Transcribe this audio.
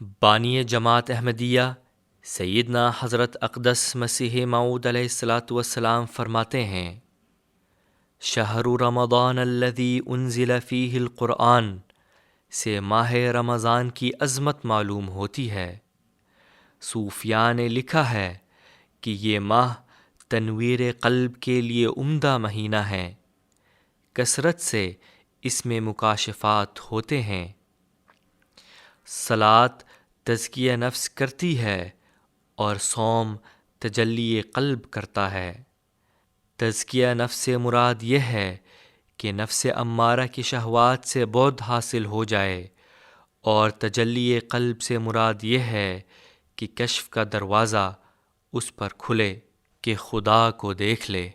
بانی جماعت احمدیہ سیدنا حضرت اقدس مسیح موعود علیہ الصلاۃ والسلام فرماتے ہیں، شہر رمضان الذی انزل فیہ القرآن سے ماہ رمضان کی عظمت معلوم ہوتی ہے۔ صوفیاء نے لکھا ہے کہ یہ ماہ تنویر قلب کے لیے عمدہ مہینہ ہے، کثرت سے اس میں مکاشفات ہوتے ہیں۔ صلاۃ تزکیہ نفس کرتی ہے اور صوم تجلی قلب کرتا ہے۔ تزکیہ نفس سے مراد یہ ہے کہ نفس امارہ کی شہوات سے بعد حاصل ہو جائے، اور تجلی قلب سے مراد یہ ہے کہ کشف کا دروازہ اس پر کھلے کہ خدا کو دیکھ لے۔